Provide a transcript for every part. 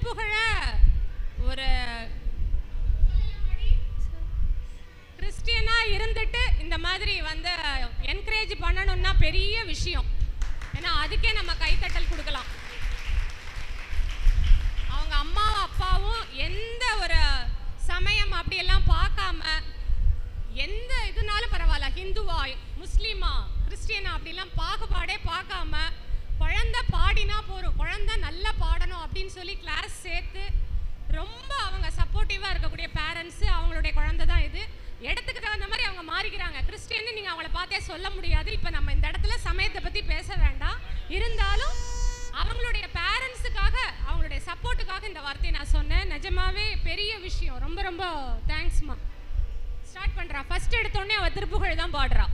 திருப்புகழ ஒரு கிறிஸ்டியனா இருந்துட்டு இந்த மாதிரி வந்து என்கரேஜ் பண்ணணும்னா பெரிய விஷயம். ஏன்னா அதுக்கே நம்ம கைத்தட்டல் கொடுக்கலாம். அவங்க அம்மாவும் அப்பாவும் எந்த ஒரு சமயம் அப்படியெல்லாம் பார்க்காம, எந்த இதுனாலும் பரவாயில்ல, ஹிந்துவா முஸ்லீமா கிறிஸ்டியனா அப்படிலாம் பாகுபாடே பார்க்காம, குழந்தை பாடினா போகிறோம், குழந்தை நல்லா பாடணும் அப்படின்னு சொல்லி கிளாஸ் சேர்த்து ரொம்ப அவங்க சப்போர்ட்டிவாக இருக்கக்கூடிய பேரண்ட்ஸு அவங்களுடைய குழந்தை தான் இது. இடத்துக்கு தகுந்த மாதிரி அவங்க மாறிக்கிறாங்க. கிறிஸ்டியன்னு நீங்கள் அவங்கள பார்த்தே சொல்ல முடியாது. இப்போ நம்ம இந்த இடத்துல சமயத்தை பற்றி பேச வேண்டாம். இருந்தாலும் அவங்களுடைய பேரண்ட்ஸுக்காக, அவங்களுடைய சப்போர்ட்டுக்காக இந்த வார்த்தையை நான் சொன்னேன். நிஜமாவே பெரிய விஷயம். ரொம்ப ரொம்ப தேங்க்ஸ்மா. ஸ்டார்ட் பண்ணுறா. ஃபர்ஸ்ட் எடுத்தோடனே அவள் திருப்புகழ் தான் பாடுறா.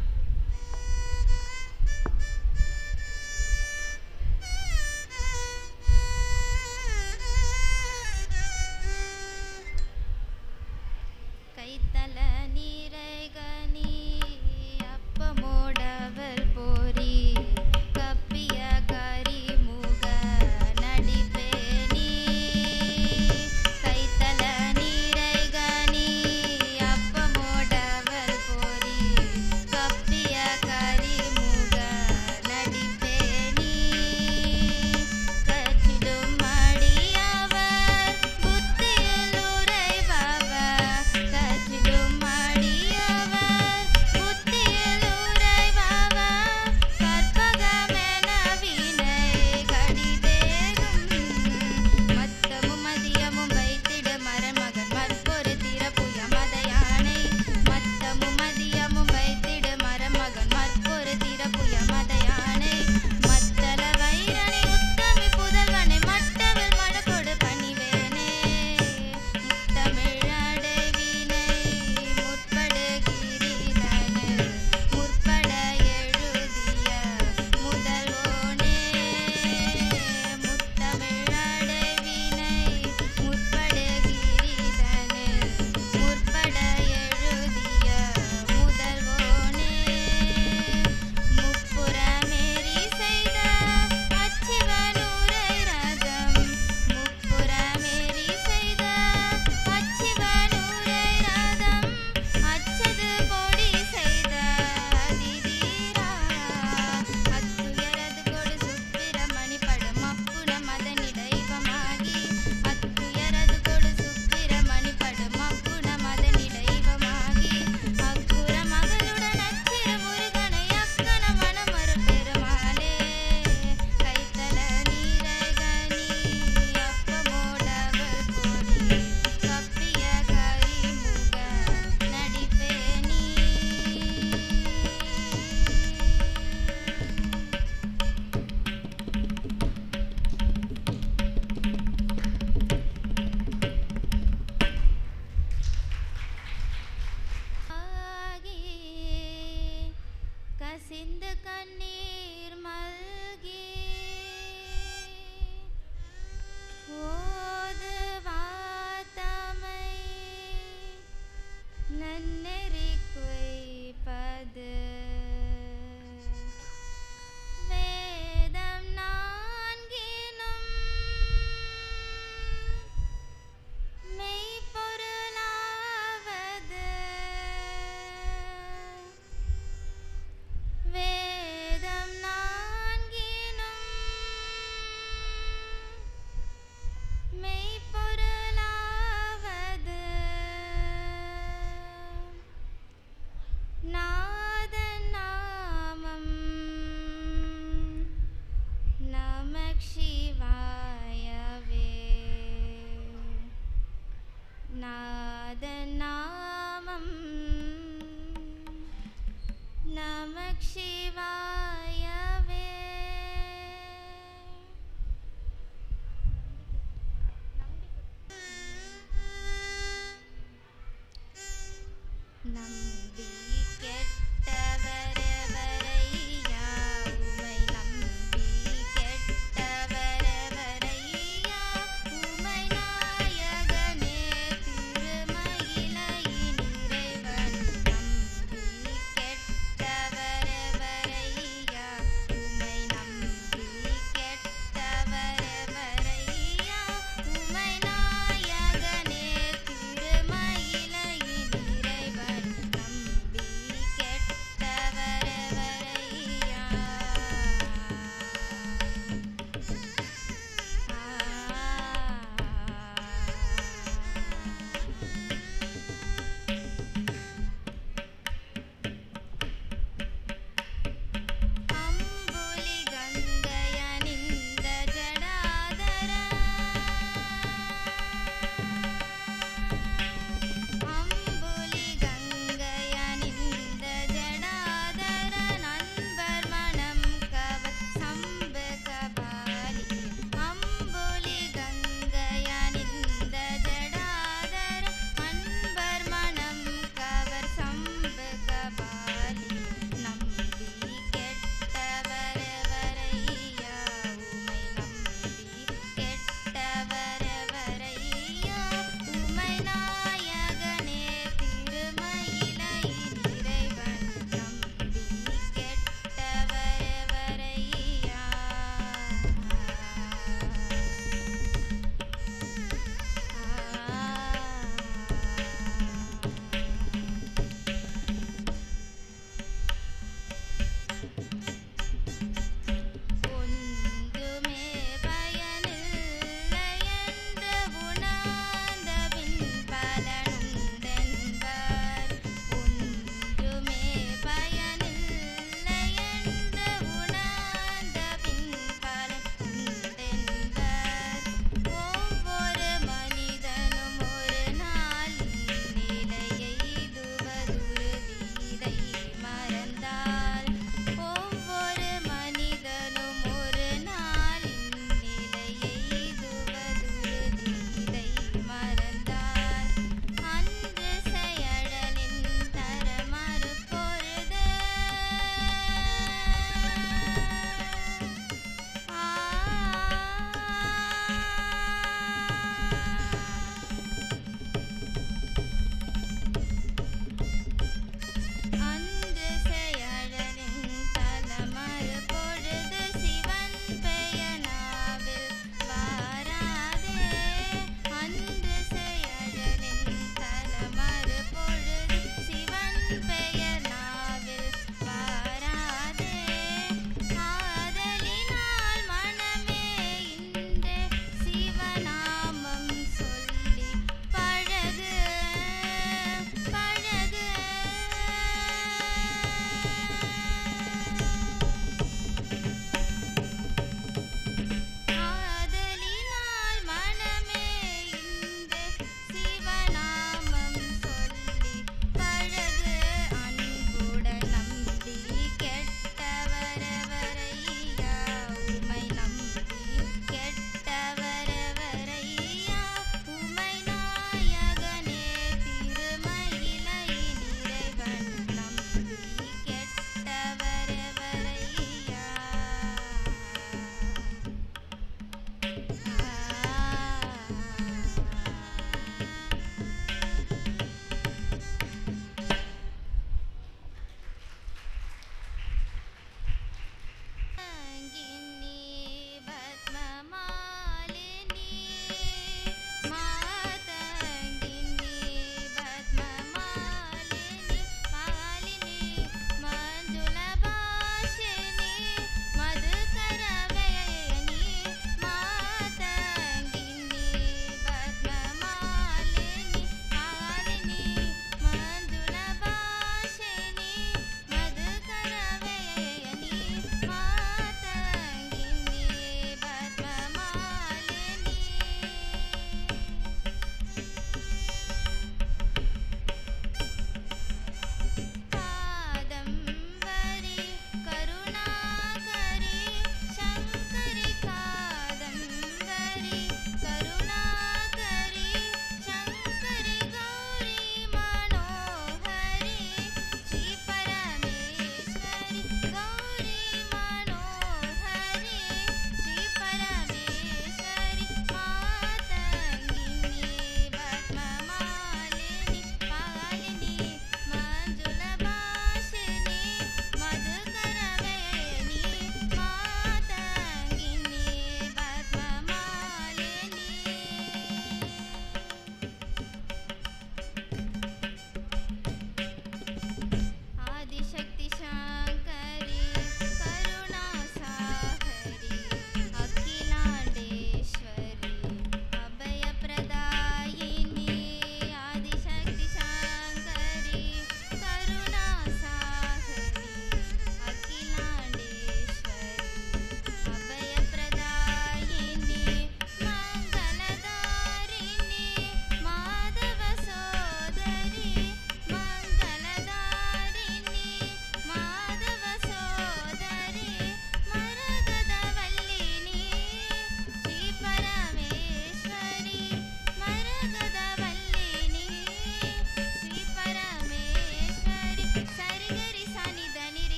கைத்தல நீரைகனி அப்பமோடவல் போரி கப்பிய கரிமுக நடிப்பேனி. கைத்தல நீரைகனி அப்பமோடவல் போரி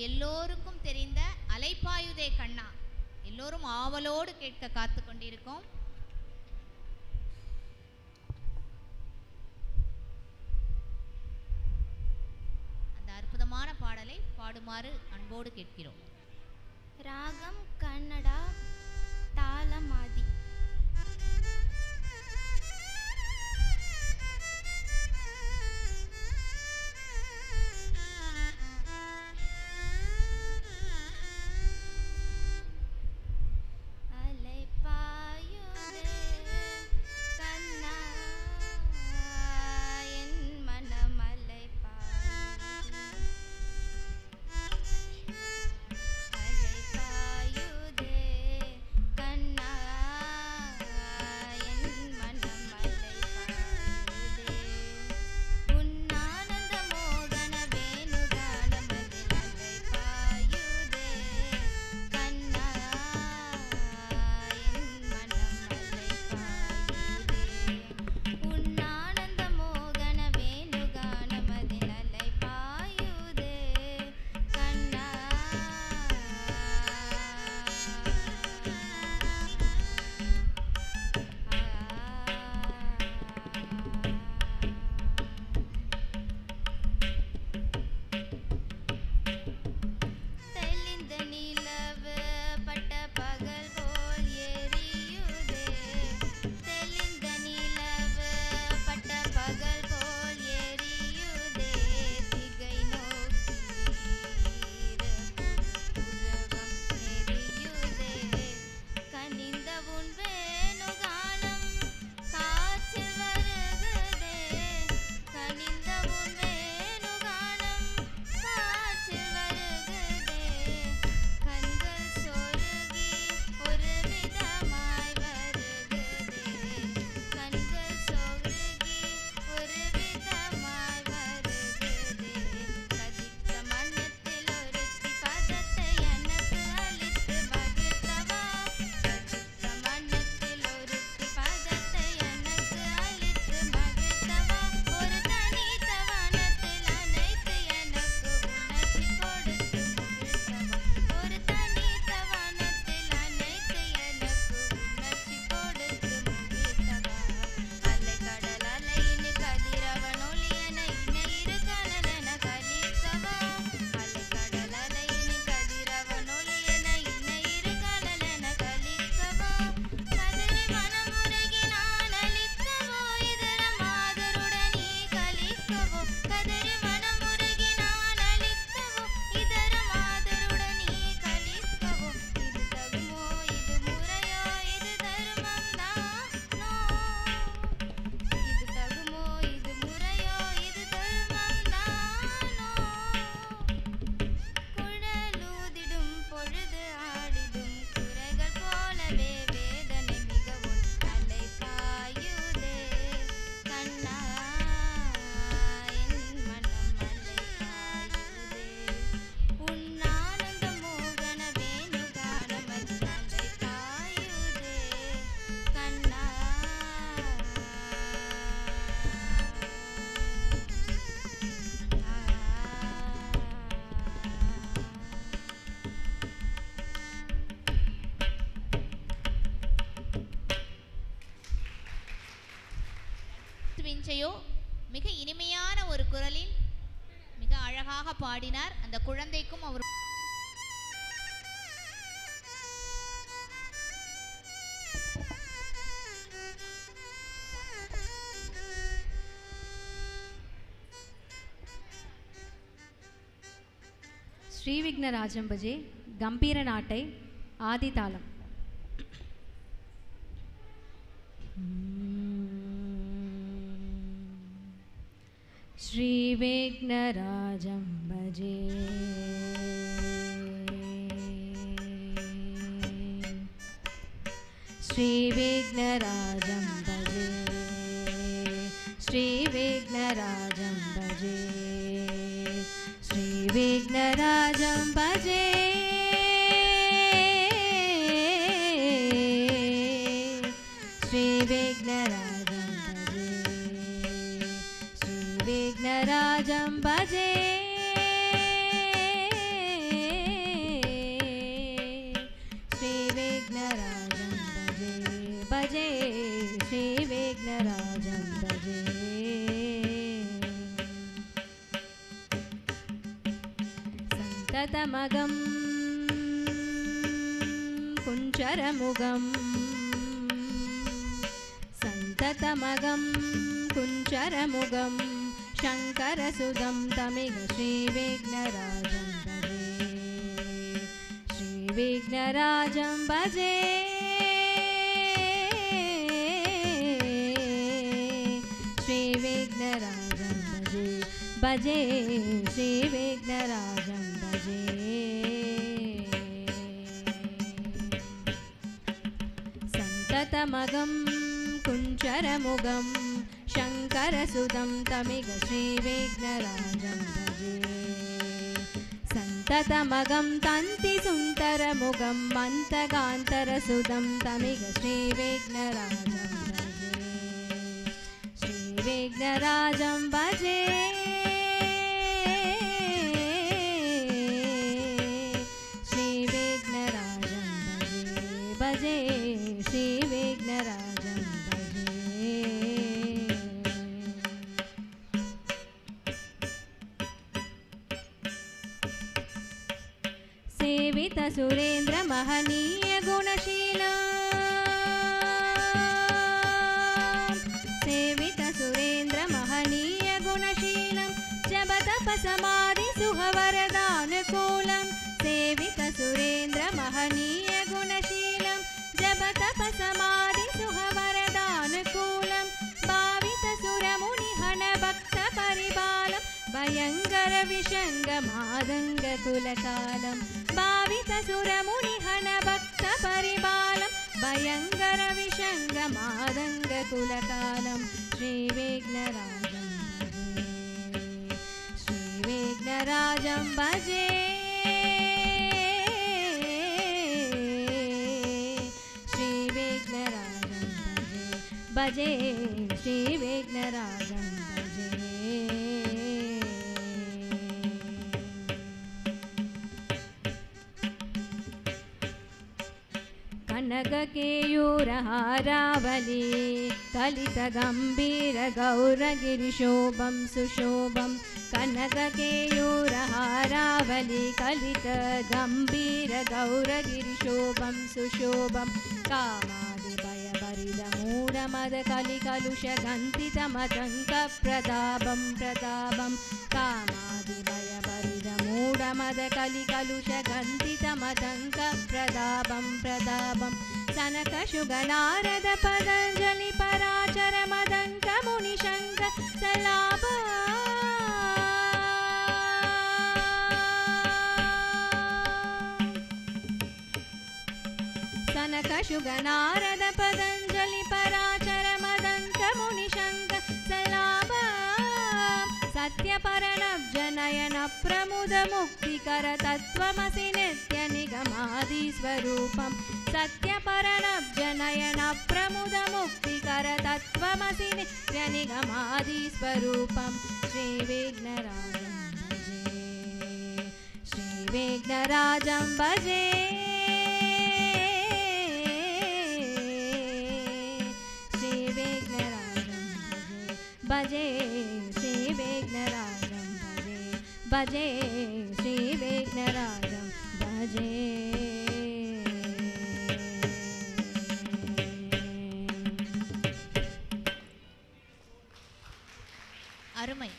எல்லோருக்கும் தெரிந்த அலைப்பாயுதே கண்ணா எல்லோரும் ஆவலோடு கேட்க காத்து கொண்டிருக்கோம். அந்த அற்புதமான பாடலை பாடுமாறு அன்போடு கேட்கிறோம். ராகம் கன்னடா, தாளம் ஆதி. விஞ்சையோ மிக இனிமையான ஒரு குரலில் மிக அழகாக பாடினார். அந்த குழந்தைக்கும் அவர் ஸ்ரீவிக்னராஜம் பஜே கம்பீர நாட்டை ஆதிதாளம். श्रीविघ्नराजं भजे श्रीविघ्नराजं भजे श्रीविघ्नराजं भजे श्रीविघ्नराजं भजे श्रीविघ्नराजं भजे श्रीविघ्नराजं भजे भजे श्रीविघ्नराजं भजे सन्ततमगं कुञ्चरमुगं सन्ततमगं कुञ्चरमुगं शङ्करसुदं तमिग श्रीविघ्नराजं भजे श्रीविघ्नराजं भजे श्रीविघ्नराजं भजे भजे श्रीविघ्नराजं भजे सन्ततमगं कुञ्चरमुगं शङ्करसुदं तमिग श्रीविघ्नराजं भजे सन्ततमगं तन्तिसुन्दरमुगं मन्तगान्तरसुदं तमिग श्रीविघ्नराजं भजे श्रीविघ्नराजं भजे श्रीविघ्नराजं भजे भजे श्रीविघ्नराजं भजे सेवित सुरेन्द्र महनीय गुणशीला सेवित सुरेन्द्र महनीय गुणशीलं जपतपसमाधि सुहवरदानुकूलं सेवित सुरेन्द्र महनीय गुणशीलं जपतपसमाधि सुहवरदानुकूलं भावित सुरमुनिहन भक्त परिपालं भयङ्कर विषङ्गमादङ्ग कुलकालं भावित सुरमुनिहन भक्त परिपालं भयङ्कर विषङ्गमादङ्ग कुलकालं श्रीविघ्नराजं भजे श्रीविघ्नराजं भजे श्रीविघ्नराजं भजे भजे श्रीविघ्नराजं भजे कनककेयूरहारावली कलितगम्भीरगौरगिरिशोभं सुशोभं कनककेयूरहारावली कलितगम्भीरगौरगिरिशोभं सुशोभं कामादिभयभरितमूढमदकलिकलुषगन्धितमतङ्कप्रतापं प्रतापं कामादिभयभरितमूढमदकलिकलुषगन्धितमतङ्कप्रतापं प्रतापं सनकशुगनारद पतञ्जलि पराचर मदङ्क मुनिशङ्क सलाप सनकशुगनारद पतञ्जलि पराचर मदङ्क मुनिशङ्क सलाप सत्यपरणब्जनयन प्रमुद मुक्तिकर तत्त्वमसि नित्यनिगमादिस्वरूपं सत्यपरणब्जनयन प्रमुद मुक्तिकर तत्त्वमसि नित्यनिगमादिस्वरूपं श्रीविघ्नराजं भजे श्रीविघ्नराजं भजे श्रीविघ्नराजं भजे श्रीविघ्नराजं भजे भजे श्रीविघ्नराजं भजे அருமை.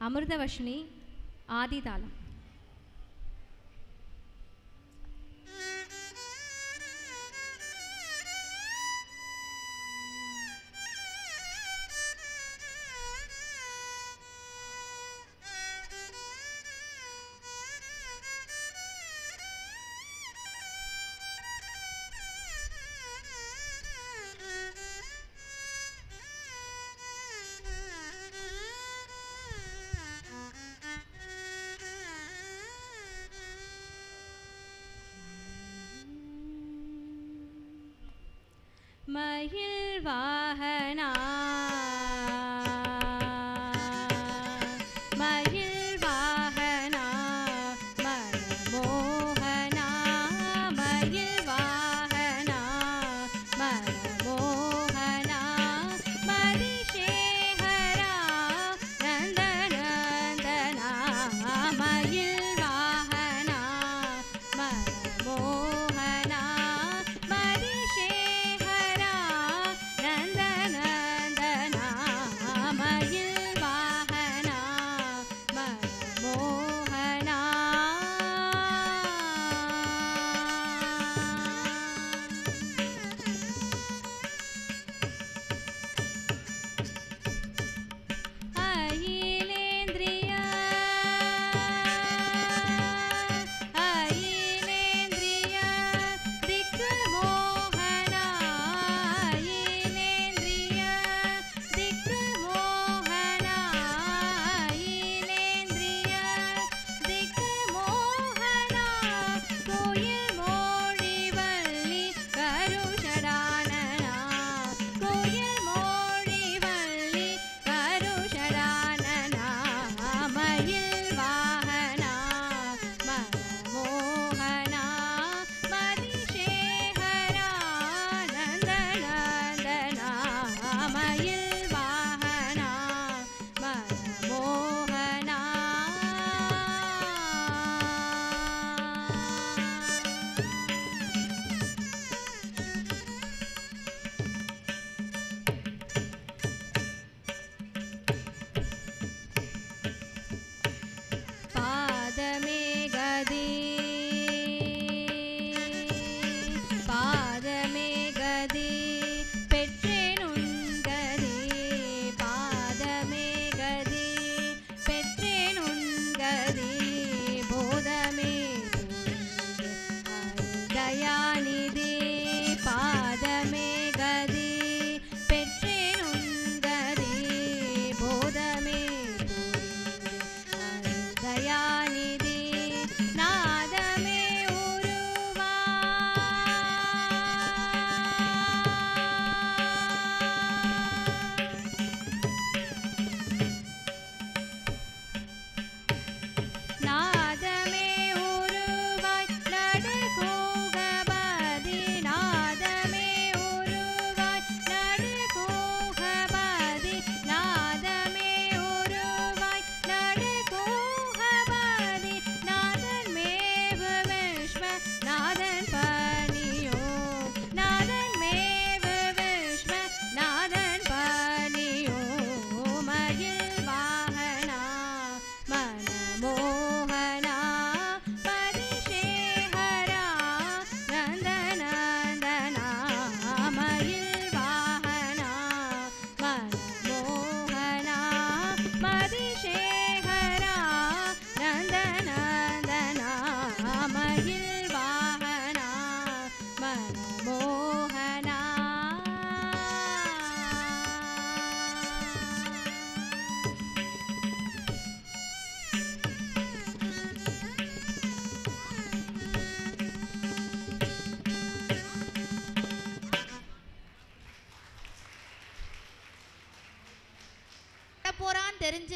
அமிர்தவர்ஷினி ஆதிதாளம். மயில் வாகனா மயில் வாகனா மயில்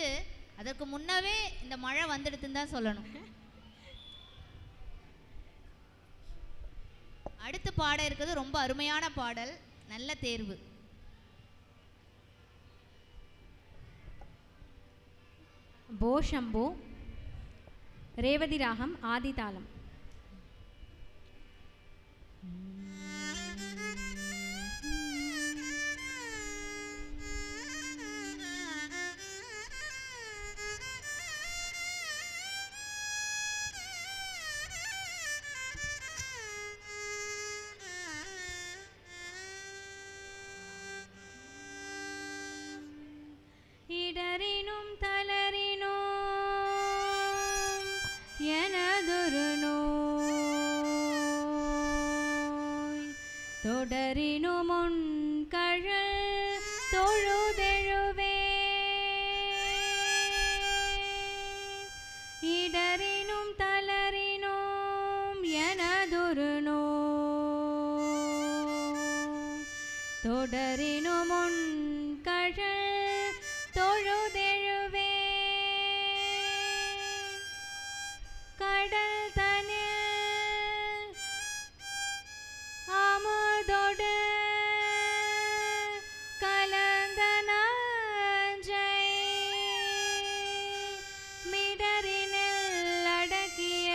முடிஞ்சு அதற்கு முன்னவே இந்த மழை வந்துடுதுன்னு தான் சொல்லணும். அடுத்து பாட இருக்கிறது ரொம்ப அருமையான பாடல், நல்ல தேர்வு. போ சம்போ, ரேவதி ராகம், ஆதி தாளம். இடறினும் தளரினும் எனதொரு நோய், தொடரினும் உன் கழல் தொழுதெழுவே, இடறினும் தளரினும் எனதொரு நோய், தொடரினும் உன் கழல் தொழுதெழுவே, கடல் தனில் அமுதொடு கலந்த நஞ்சை, மிடரினில் அடக்கிய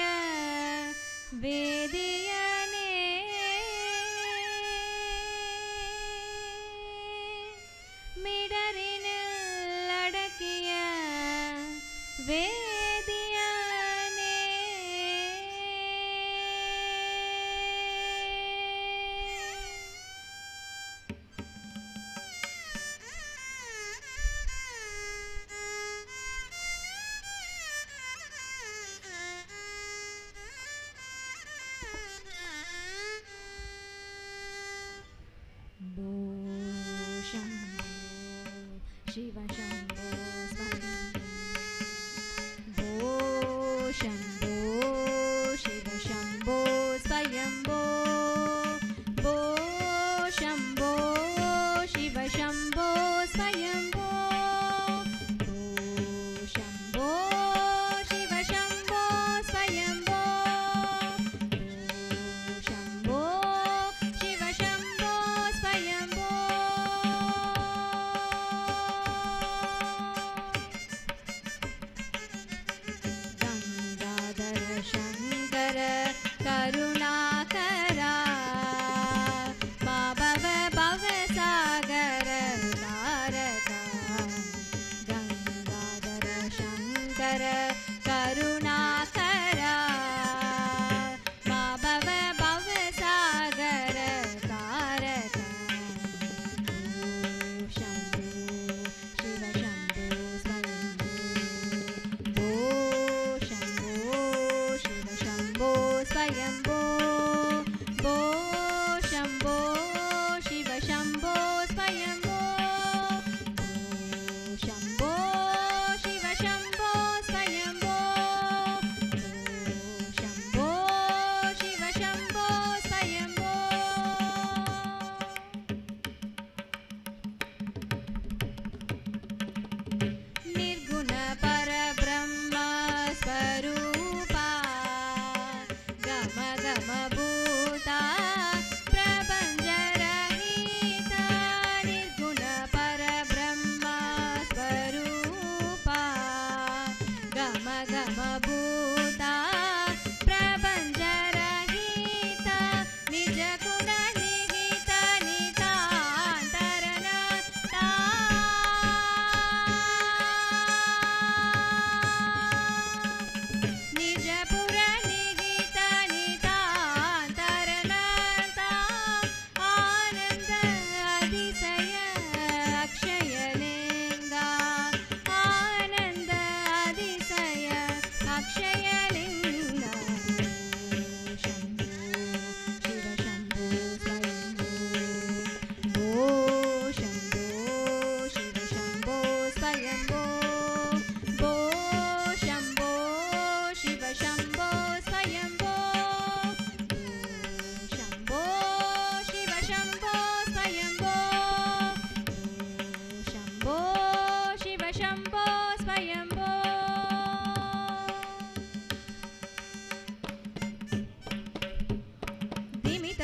வேதியனே,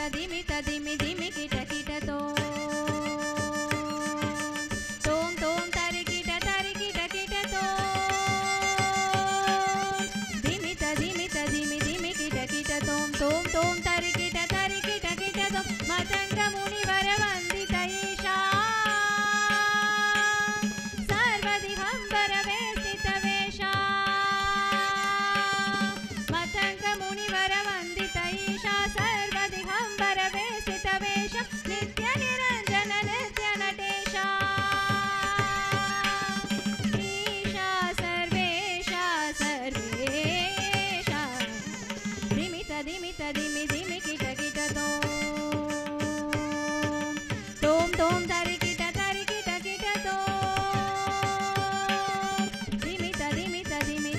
திமி ததிமி திமி கிட்ட கிட்ட தோம் தோம் தரி கிட்ட கிட்ட தோம் திமி ததிமி திமி கிட்ட கிட்ட தோம் தோம் தரி கிட்ட கிட்ட தோம் மதங்க முனிவர வந்தித ஈஷா சர்வதிகம்பர வேஷ்டித வேஷா மதங்க முனிவர வந்தித ஈஷா சர்வதிகம்பர வேஷ்டித வேஷ நித்ய நிரஞ்சன நித்ய நடேஷா ஈஷா சர்வேஷா சர்வேஷா திமி ததிமி திமி கிட்ட கிட்ட தோம் தோம் தரி கிட்ட கிட்ட தோம் திமி ததிமி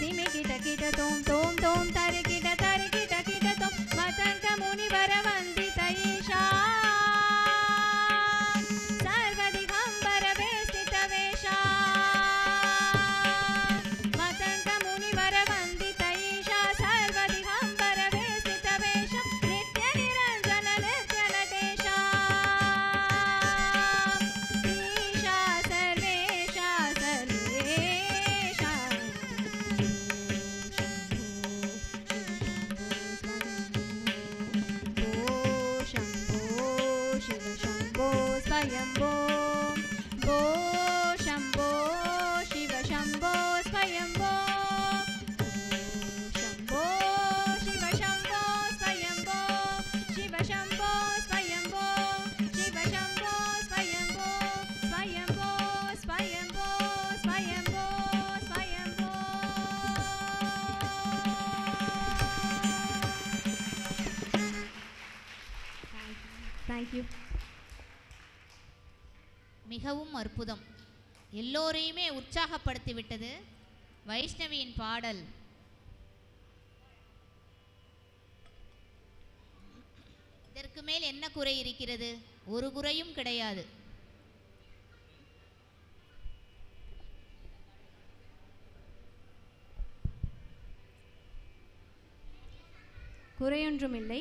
திமி கிட்ட கிட்ட தோம் தோம் தரி கிட்ட கிட்ட தோம் மதங்க முனிவர வந்தித ஈஷா சர்வதிகம்பர வேஷ்டித வேஷா மதங்க முனிவர வந்தித ஈஷா சர்வதிகம்பர வேஷ்டித வேஷ நித்ய நிரஞ்சன நித்ய நடேஷா ஈஷா சர்வேஷா சர்வேஷா शम्भो शिव शम्भो स्वयम्भो शम्भो शिव शम्भो स्वयम्भो शिव शम्भो स्वयम्भो शिव शम्भो स्वयम्भो स्वयम्भो स्वयम्भो स्वयम्भो स्वयम्भो Thank you. மிகவும் அற்புதம். எல்லோரையுமே உற்சாகப்படுத்தி விட்டது வைஷ்ணவியின் பாடல். இதற்கு மேல் என்ன குறை இருக்கிறது? ஒரு குறையும் கிடையாது. குறையொன்றுமில்லை.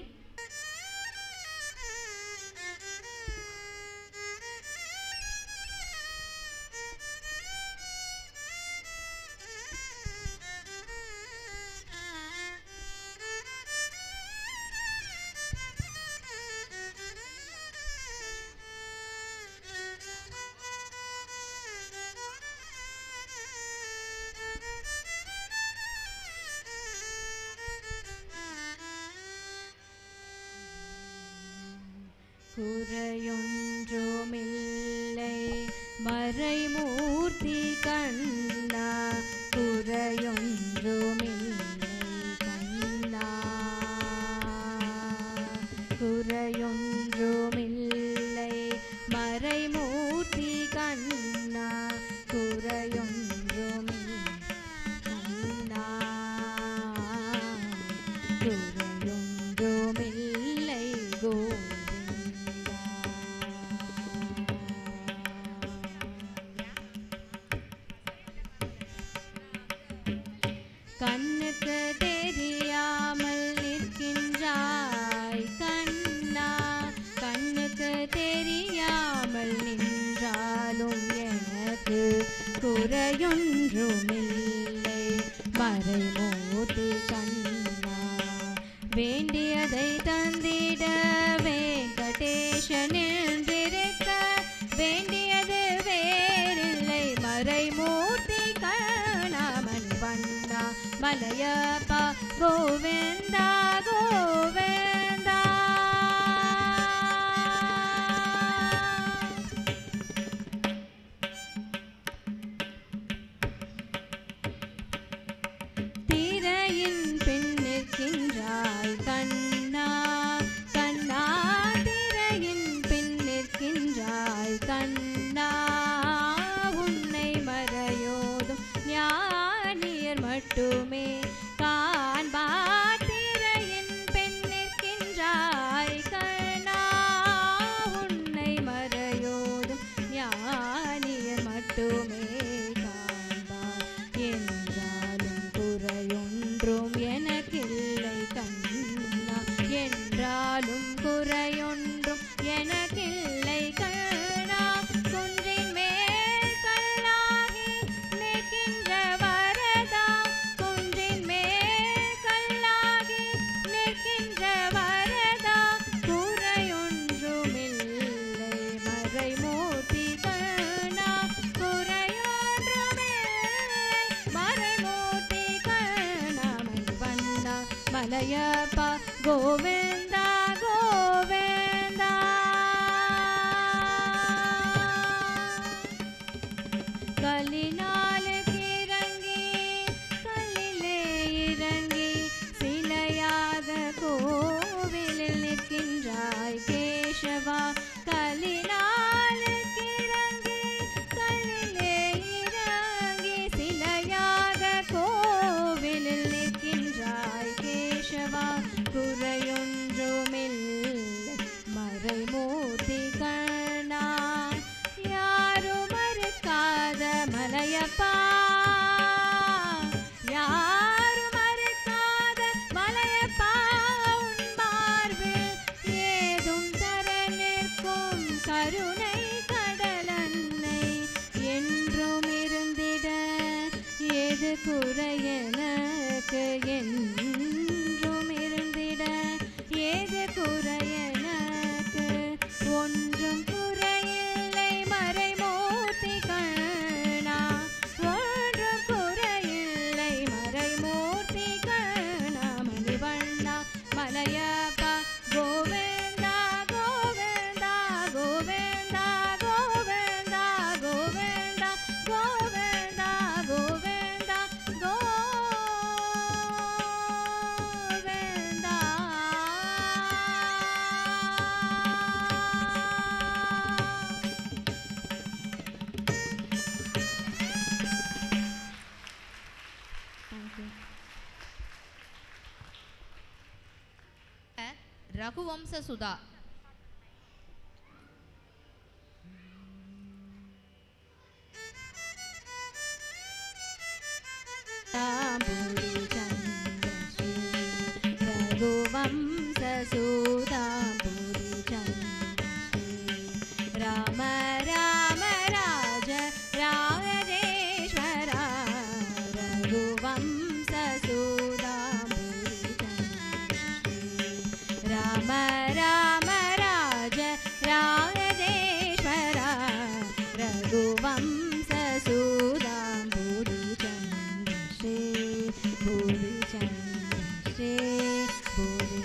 குறையொன்றுமில்லை மறைமூர்த்தி கண்ணா குறையொன்றுமில்லை கண்ணா குறையொன்றுமில்லை மறைமூர்த்தி கண்ணா குறையொன்றுமில்லை கண்ணா குறையொன்றுமில்லை கோ கண்ணுக்கு தெரியாமல் நிற்கின்றாய் கண்ணா கண்ணுக்கு தெரியாமல் நின்றாலும் எனக்கு குறையொன்றுமில்லை மறைமூர்த்தி கண்ணா வேண்டியதை தந்திட வெங்கடேசன் என்றிருக்க வேண்டியது வேறில்லை மறைமூர்த்தி கண்ணா மணிவண்ணா மலையப்பா கோவிந்தா கோவிந்தா திரையின் பின் நிற்கின்றாய் கண்ணா கண்ணா திரையின் பின் நிற்கின்றாய் கண்ணா உன்னை மறையோதும் ஞானியர் மட்டுமே காண்பார் திரையின் ಮಲಯಪ್ಪ ಗೋವಿಂದ ಗೋವಿಂದ கலினால் கிறங்கி கல்லிலே இறங்கி சிலையாக கோவிலில் நிற்கின்றாய் கேசவா கலினால் கிறங்கி கல்லிலே இறங்கி சிலையாக கோவிலில் நிற்கின்றாய் கேசவா குறையொன்றுமில்லை மறைமூர்த்தி கண்ணா யாரும் மறுக்காத மலையப்பா யாரும் மறுக்காத மலையப்பா உன் மார்பில் ஏதும் தர நிற்கும் கருணை கடலன்னை என்றும் இருந்திட ஏது குறையனக்கு என்றும் இருந்திட ஏது குறையனக்கு ஒன்றும் குறையில்லை மறைமூர்த்தி கண்ணா ஒன்றும் குறையில்லை மறைமூர்த்தி கண்ணா மணிவண்ணா மலையப்பா கோவிந்தா கோவிந்தா கோவிந்தா கோவிந்தா கோவிந்தா கோவிந்தா கோவிந்தா ரகுவம்ச சுதா. ரகுவம்ச சுதாம்புரி ராம ராம ராஜ ராஜேஸ்வரா ரகுவம்ச சுதாம்புரி ராம ராம ராஜ ராஜேஸ்வரா ரகுவம்ச சுதாம்புரி ஸ்ரீ பூரி ஸ்ரீ பூரி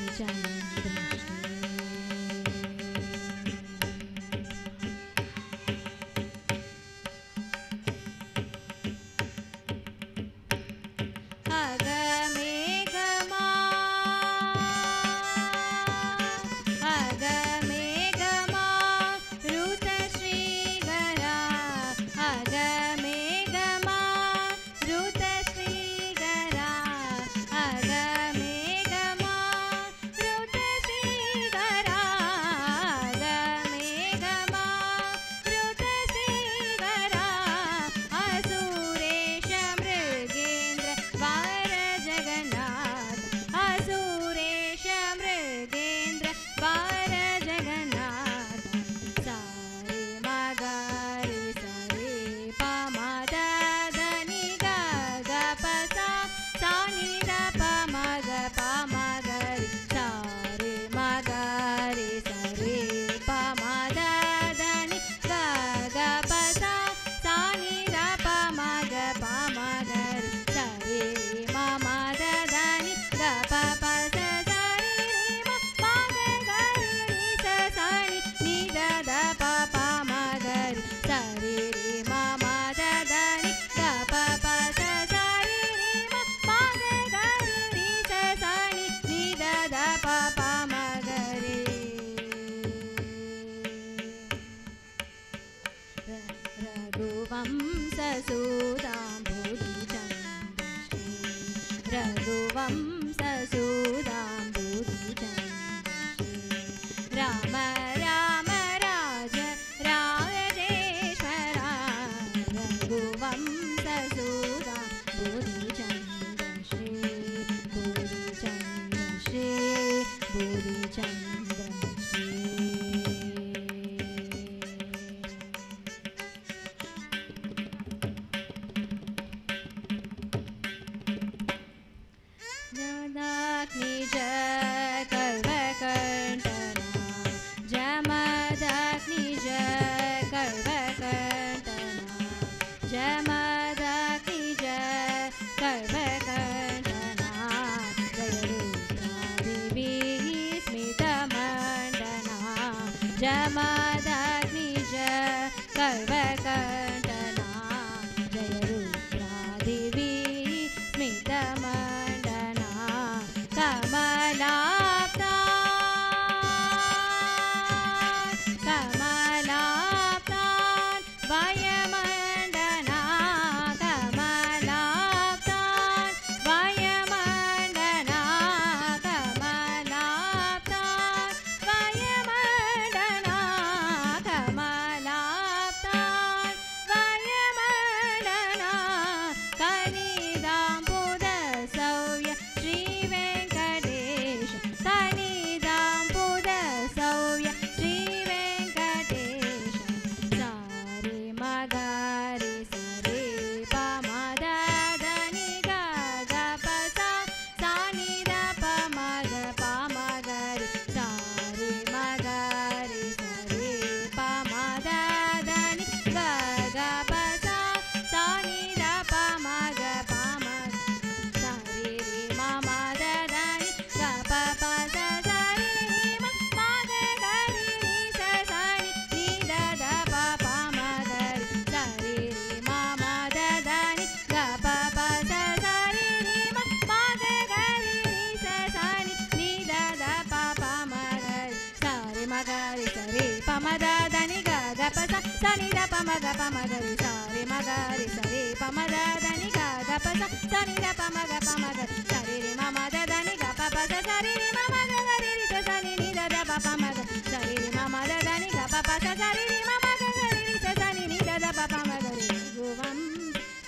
जमदग्निज कर्वकण्ठना जय रुद्रादेवी स्मितमण्डना कमलाप्ता कमलाप्ता वयमण्डना कमलाप्ता वयमण्डना कमलाप्ता वयमण्डना कमलाप्ता वयमण्डना कनिदाम्बुदसौव्य श्रीवेङ्कटेश कनिदाम्बुदसौव्य श्रीवेङ्कटेश सारे मगरे सरे पमदनि गगपसा सानिद पमग पमगरे सारे मगरे सरे पमदनि गगपसा सानिद पमग पमग सारे रे ममदनि गपपस सरे रे मग गरि नि सनि निदद पमगरे सरे रे ममदनि गपपस सरे रे मग गरि नि सनि निदद पमगरे सारे मगरे सरे पमदनि गगपस सनिद पमग पमगरे सारे मगरे सरे पमदनि गगपस सनिद पमग पमगरे सरे रे ममदनि गपपस सरे रे मग गरि नि सनि निदद पमगरे सरे रे ममदनि गपपस सरे रे मग गरि नि सनि निदद पमगरे रघुवं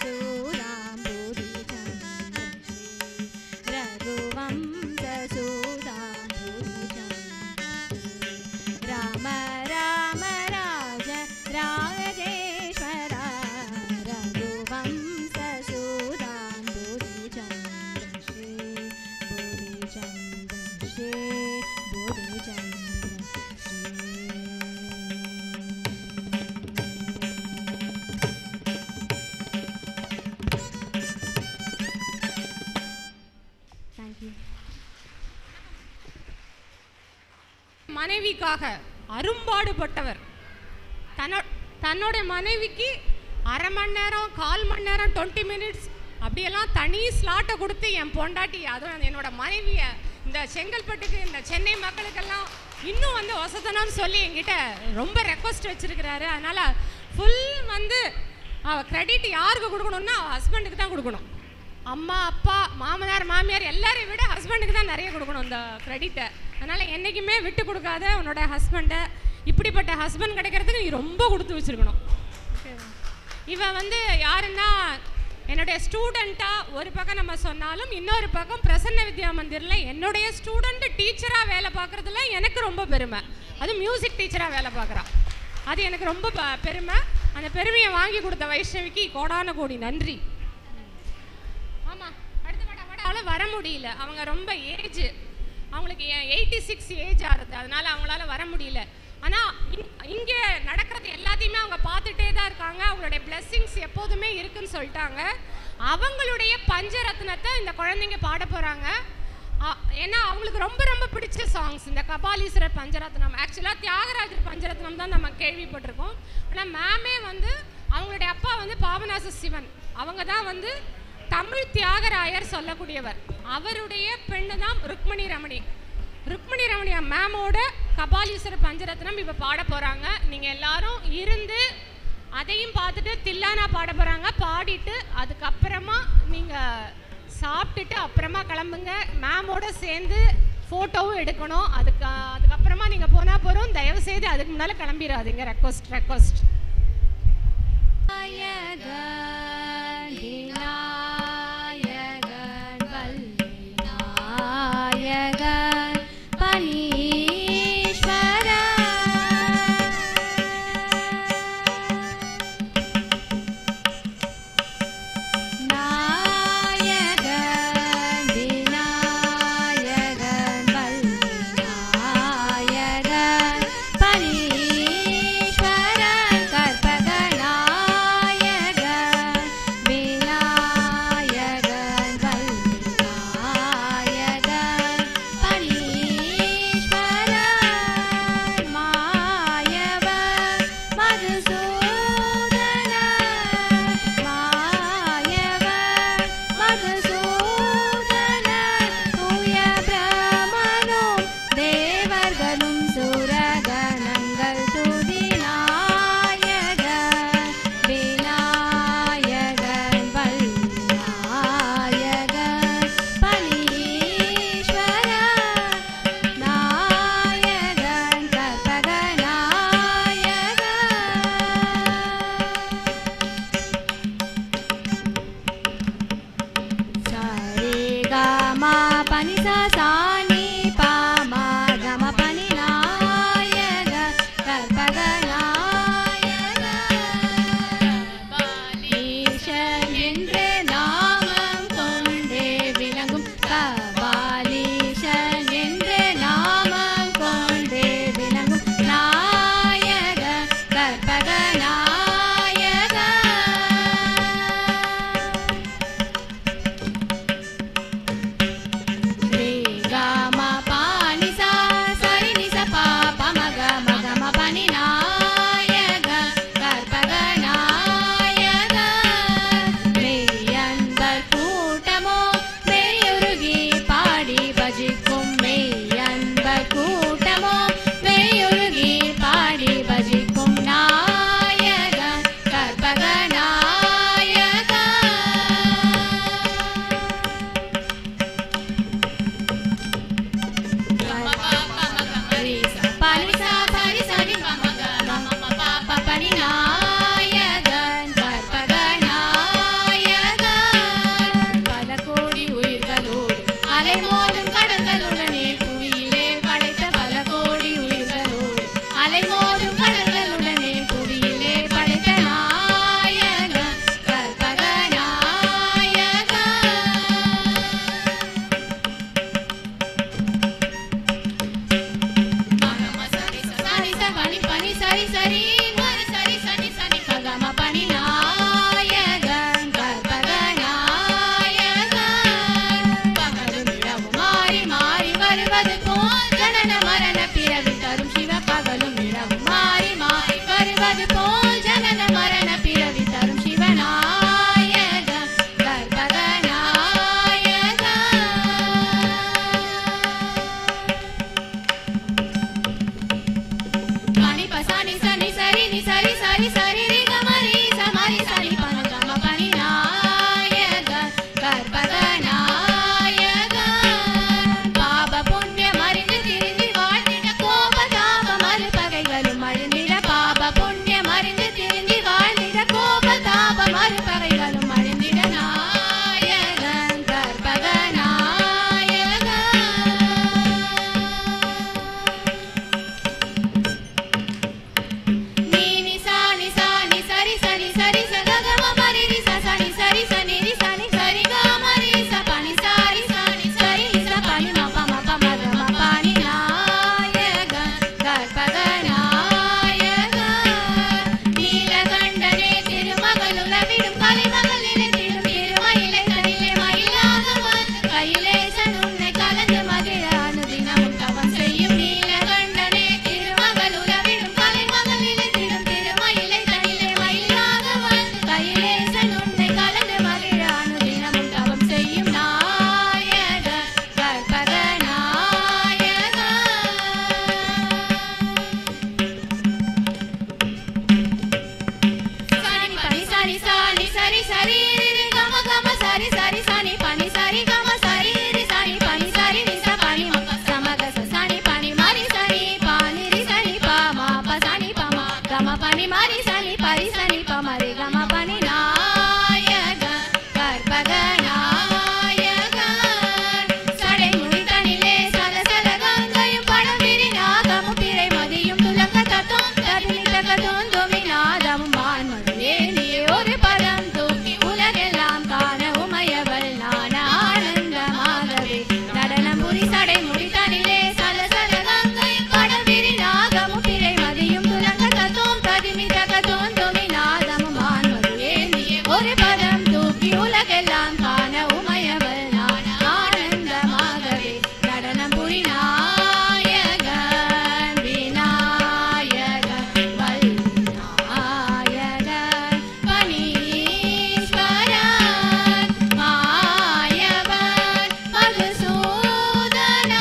सुदाम्बुदिचन्द्रश्री रघुवं सुदाम्बुदिचन्द्रश्री राम राम राज राजेश्वरा रघुवं सुदाम्बुदिचन्द्रश्री बुधिचन्द्रश्री Thank you. மனைவிக்காக அரும்பாடுபட்டவர். தன்னோட மனைவிக்கு அரை மணி நேரம் 1/4 மணி நேரம் 20 மினிட்ஸ் அப்படியெல்லாம் தனி ஸ்லாட்டை கொடுத்து என் பொண்டாட்டி அதுவும் என்னோட மனைவியை இந்த செங்கல்பட்டுக்கு இந்த சென்னை மக்களுக்கெல்லாம் இன்னும் வந்து வசதனான்னு சொல்லி என்கிட்ட ரொம்ப ரெக்வஸ்ட் வச்சிருக்கிறாரு. அதனால ஃபுல் வந்து கிரெடிட் யாருக்கு கொடுக்கணும்னா ஹஸ்பண்டுக்கு தான் கொடுக்கணும். அம்மா அப்பா மாமனார் மாமியார் எல்லாரையும் விட ஹஸ்பண்டுக்கு தான் நிறைய கொடுக்கணும் இந்த கிரெடிட்டை. அதனால் என்றைக்குமே விட்டு கொடுக்காத உன்னோட ஹஸ்பண்டை. இப்படிப்பட்ட ஹஸ்பண்ட் கிடைக்கிறதுக்கு நீ ரொம்ப கொடுத்து வச்சுருக்கணும். இவன் வந்து யாருன்னா என்னுடைய ஸ்டூடெண்ட்டாக ஒரு பக்கம் நம்ம சொன்னாலும் இன்னொரு பக்கம் பிரசன்ன வித்யா மந்திரில் என்னுடைய ஸ்டூடெண்ட் டீச்சராக வேலை பார்க்குறதுல எனக்கு ரொம்ப பெருமை. அது மியூசிக் டீச்சராக வேலை பார்க்குறான். அது எனக்கு ரொம்ப பெருமை. அந்த பெருமையை வாங்கி கொடுத்த வைஷ்ணவிக்கு கோடான கோடி நன்றி. ஆமாம், அடுத்த வட வர முடியல. அவங்க ரொம்ப ஏஜ், அவங்களுக்கு 86 ஏஜ் ஆகுது. அதனால் அவங்களால வர முடியல. ஆனால் இங்கே நடக்கிறது எல்லாத்தையுமே அவங்க பார்த்துட்டே தான் இருக்காங்க. அவங்களுடைய பிளெஸ்ஸிங்ஸ் எப்போதுமே இருக்குன்னு சொல்லிட்டாங்க. அவங்களுடைய பஞ்சரத்னத்தை இந்த குழந்தைங்க பாட போகிறாங்க. ஏன்னா அவங்களுக்கு ரொம்ப ரொம்ப பிடிச்ச சாங்ஸ் இந்த கபாலீஸ்வரர் பஞ்சரத்னம். ஆக்சுவலாக தியாகராஜர் பஞ்சரத்னம் தான் நம்ம கேள்விப்பட்டிருக்கோம். ஆனால் மேமே வந்து அவங்களுடைய அப்பா வந்து பாபநாச சிவன், அவங்க தான் வந்து தமிழ் தியாகராயர் சொல்லக்கூடியவர். அவருடைய பெண்ணு தான் ருக்மணி ரமணி. ருக்மணி ரமணி மேமோட கபாலீஸ்வரர் பஞ்சரத்னம் இப்போ பாட போகிறாங்க. நீங்கள் எல்லாரும் இருந்து அதையும் பார்த்துட்டு தில்லானா பாட போகிறாங்க. பாடிட்டு அதுக்கப்புறமா நீங்கள் சாப்பிட்டுட்டு அப்புறமா கிளம்புங்க. மேமோட சேர்ந்து ஃபோட்டோவும் எடுக்கணும். அதுக்கப்புறமா நீங்கள் போனால் போகிறோம். தயவுசெய்து அதுக்கு முன்னால் கிளம்பிடாதீங்க. ரெக்வஸ்ட். வருவது போல் ஜனன மரண பிறவி தரும் சிவ பகலும் இரவும் மாறி மாறி வருவது போல் ஜனன மரண பிறவி தரும் சிவநாயக கற்பகநாயக. பனி பசானி சனி சரி நி சரி சரி சரி ரி கமரி சமரி சனி பன கம பனி நாயக கற்பகநாயக. பாப புண்ணியம் அறிந்து திரிந்து வாழ்ந்திட கோப தாப மறுபகைகளும் அழிந்திட பாப புண்ணியம் அறிந்து திரிந்து வாழ்ந்திட கோப தாப மறுபகைகளும் அழிந்திட நாயகன் கற்பகநாயக. நீ சாணி சாணி சரி சரி சரி சகம மரி ரி சனி சரி சனி ரி சனி சரி கம ரி ச பனி சாரி சனி சரி ச பனி ம ப மத ம பனி நாயக கற்பகநாயக. நீலகண்டனே திருமகளுலவிடும் கலிமகள் நிலைத்திடும் திருமயிலை தனிலே மயிலாக வந்து கையிலேசன் உன்னை கலந்து மகிழ அனுதினமும் தவம் செய்யும் நீலகண்டனே திருமகளுலவிடும் கலிமகள் நிலைத்திடும் திருமயிலை தனிலே மயிலாக வந்து கையிலேசன் உன்னை கலந்து மகிழ அனுதினமும் தவம் செய்யும் நாயக கற்பகநாயக. சனி பனி சரி சனி சரி சரி ரி கம கம சரி சரி சனி பனி சரி கம சரி ரி சனி பனி சரி நி ச பனி ம ப சமக ச சனி பனி மரி சனி பனி ரி சனி ப ம ப சனி ப ம கம பனி மரி சனி பரி சனி ப மரி கம பனி நாயக கற்பகநாயக. சடை முடித்தனிலே சலசல கங்கையும் படம் விரி நாகமும் பிறை மதியும் துலங்க தத்தும் தரினி தகதும் துமி நாதமும் வான்மழையே நீயே ஒரு பதம் தூக்கி உலகெல்லாம் காண உமையவள் நான் ஆனந்தமாகவே நடனம் புரி. சடை முடித்தனிலே சலசல கங்கையும் படம் விரி நாகமும் பிறை மதியும் துலங்க தத்தும் தரினி தகதும் துமி நாதமும் வான்மழையே நீயே ஒரு பதம் தூக்கி உலகெல்லாம் காண உமையவள் நான் ஆனந்தமாகவே நடனம் புரி. நாயகன் விநாயகன் வல்நாயகன் பனீஸ்வரன் மாயவன் மதுசூதனன்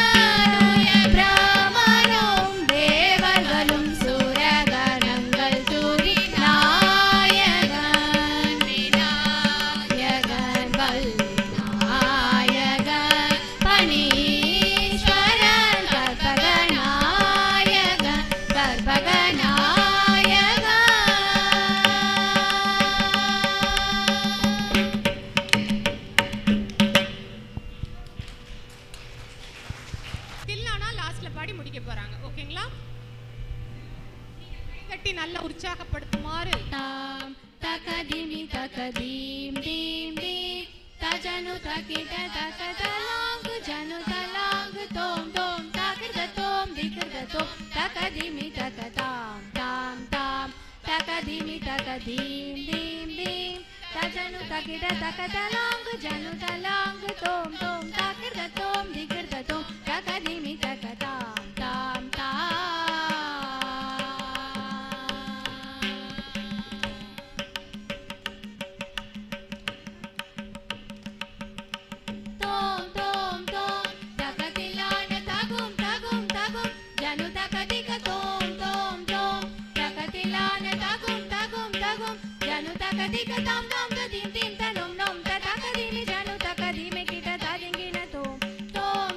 பிரமனும் தேவர்களும் சூரகணங்கள் துரி. நாயகன் விநாயகன் வல்நாயகன் பனீஸ்வரன் கற்பகநாயகன் கற்பகநாயக. தில்லானா லாஸ்ட்ல பாடி முடிக்க போறாங்க. ஓகேங்களா? கட்டி நல்லா உற்சாகப்படுத்துமாறு தாம் தகதிமி தகதீம் தீம் தீம் தஜனு தகிட தகதலாங்கு ஜனு தலாங்கு தோம் தோம் தகிட தோம் திகிட தோம் தகதிமி தகதாம் தாம் தாம் தகதிமி தகதீம் தீம் தீம் தஜனு தகிட தகதலாங்கு ஜனு தலாங்கு தோம் தோம் தகிட தோம் திகிட தோம் தகதிமி தகதாம் தாம் தாம். தோம் தோம் தோம் தகதிலான தகும் தகும் தகும் ஜனு தகதிக தோம் தோம் தோம் தகதிலான தகும் தகும் தகும் ஜனு தகதிக தாம் தாம் ததீம் தீம் தனோம் நோம் தகதிமி ஜனு தகதிமி கிட ததிங்கின தோம் தோம்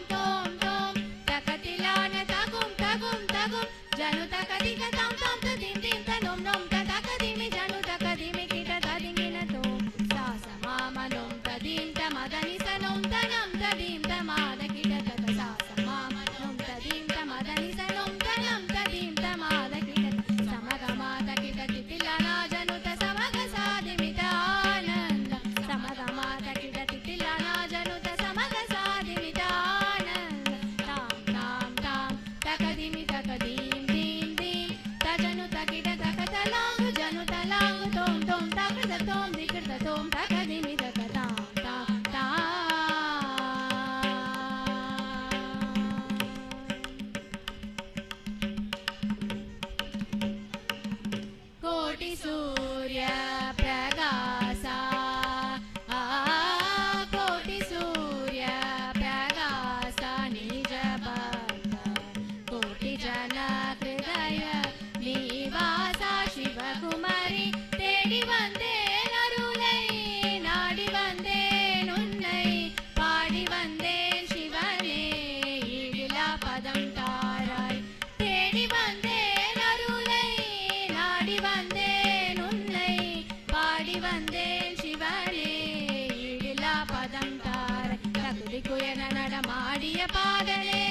பதம் தாராய். தேடி வந்தேன் அருளை, நாடி வந்தேன் உன்னை, பாடி வந்தேன் சிவனே ஈடில்லா பதம் தாராய். தகுதிக்குயன நடமாடிய பாதனே,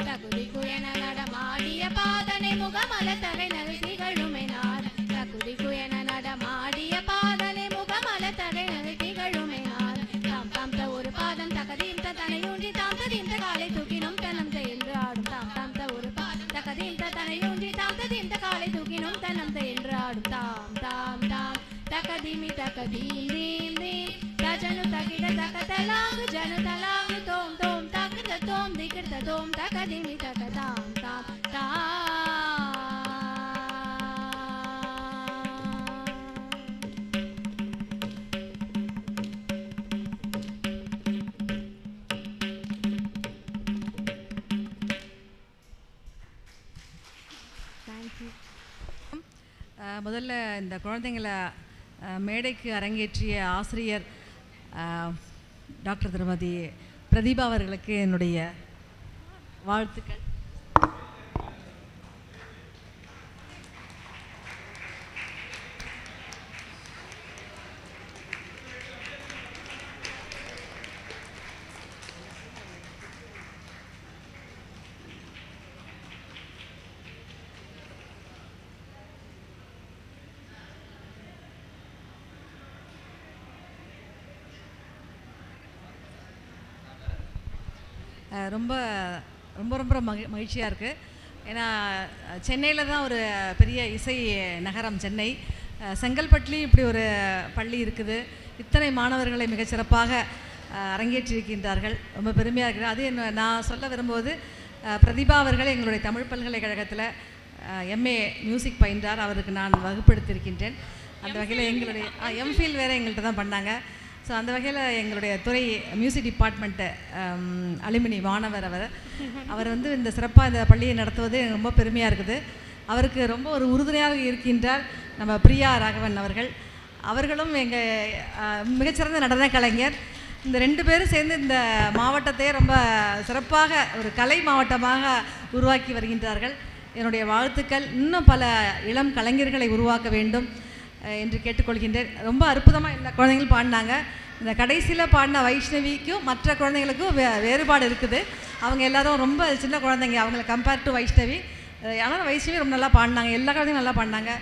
தகுதிக்குயன நடமாடிய பாதனை, முகமல தகை நல் திகழுமை நாத. தகுதிக்குயன நடமாடிய பாதனை, முகமல தகை நல் திகழுமை நாத. தாம் தாம் த ஒரு பாதம் தகதீம் தனையூன்றி, தாம் ததீம் த காலை தூக்கினும் தனம் என்று ஆடும். தாம் தாம் த ஒரு பாதம் தகதீம் தனையூன்றி, தாம் ததீம் த காலை தூக்கினும் தனம் என்று ஆடும். தாம் தாம் தாம் தகதீமி தகதீம் தீம் தீம் தஜனு தகிட தகதலாங்கு ஜனு தலாங்கு தோம் தோம் தகிட தோம் திகிட தோம் தகதீமி தகதாம் தாம் தாம். முதல்ல இந்த குழந்தைங்களை மேடைக்கு அரங்கேற்றிய ஆசிரியர் டாக்டர் திருமதி பிரதீபா அவர்களுக்கு என்னுடைய வாழ்த்துக்கள். ரொம்ப ரொம்ப ரொம்ப மகிழ்ச்சியாக இருக்குது. ஏன்னா சென்னையில் தான் ஒரு பெரிய இசை நகரம் சென்னை. செங்கல்பட்டுலேயும் இப்படி ஒரு பள்ளி இருக்குது. இத்தனை மாணவர்களை மிகச்சிறப்பாக அரங்கேற்றிருக்கின்றார்கள். ரொம்ப பெருமையாக இருக்குது. அது நான் சொல்ல விரும்புவது, பிரதிபா அவர்கள் எங்களுடைய தமிழ் பல்கலைக்கழகத்தில் எம்ஏ மியூசிக் பயின்றார். அவருக்கு நான் வகுப்படுத்தியிருக்கின்றேன். அந்த வகையில் எங்களுடைய எம்ஃபில் வேறு எங்கள்கிட்ட தான் பண்ணாங்க. ஸோ அந்த வகையில் எங்களுடைய துறை மியூசிக் டிபார்ட்மெண்ட்டு அலுமினி மாணவர் அவர் வந்து இந்த சிறப்பாக இந்த பள்ளியை நடத்துவது எனக்கு ரொம்ப பெருமையாக இருக்குது. அவருக்கு ரொம்ப ஒரு உறுதுணையாக இருக்கின்றார் நம்ம பிரியா ராகவன் அவர்கள். அவர்களும் எங்கள் மிகச்சிறந்த நடன கலைஞர். இந்த ரெண்டு பேரும் சேர்ந்து இந்த மாவட்டத்தையே ரொம்ப சிறப்பாக ஒரு கலை மாவட்டமாக உருவாக்கி வருகின்றார்கள். என்னுடைய வாழ்த்துக்கள். இன்னும் பல இளம் கலைஞர்களை உருவாக்க வேண்டும் என்று கேட்டுக்கொள்கின்றேன். ரொம்ப அற்புதமாக எல்லா குழந்தைங்களும் பாடினாங்க. இந்த கடைசியில் பாடின வைஷ்ணவிக்கும் மற்ற குழந்தைங்களுக்கும் வேறுபாடு இருக்குது. அவங்க எல்லாரும் ரொம்ப சின்ன குழந்தைங்க, அவங்களை கம்பேர் டு வைஷ்ணவி. ஆனால் வைஷ்ணவி ரொம்ப நல்லா பாடினாங்க. எல்லா குழந்தைங்களும் நல்லா பாடினாங்க.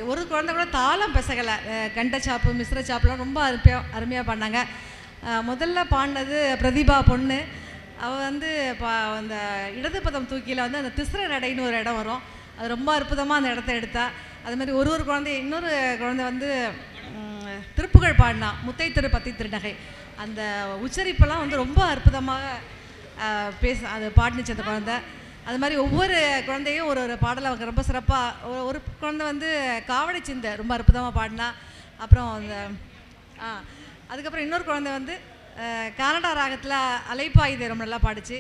ஒரு குழந்தை கூட தாளம் பெசகலை. கண்ட சாப்பு மிஸ்ர சாப்புலாம் ரொம்ப அருமையாக பாடினாங்க. முதல்ல பாடினது பிரதிபா பொண்ணு. அவள் வந்து அந்த இடது பதம் தூக்கியில் வந்து அந்த திஸ்ர நடைன்னு ஒரு இடம் வரும். அது ரொம்ப அற்புதமாக அந்த இடத்த எடுத்தா. அது மாதிரி ஒரு குழந்தை, இன்னொரு குழந்தை வந்து திருப்புகழ் பாடினா, முத்தை திரு பத்தி திருநகை. அந்த உச்சரிப்பெல்லாம் வந்து ரொம்ப அற்புதமாக அது பாடினுச்சு அந்த குழந்தை. அது மாதிரி ஒவ்வொரு குழந்தையும் ஒரு ஒரு பாடலை அவங்க ரொம்ப சிறப்பாக. ஒரு குழந்தை வந்து காவடி சிந்தை ரொம்ப அற்புதமாக பாடினா. அப்புறம் அந்த அதுக்கப்புறம் இன்னொரு குழந்தை வந்து கனடா ராகத்தில் அலைப்பாயுதே ரொம்ப நல்லா பாடிச்சு.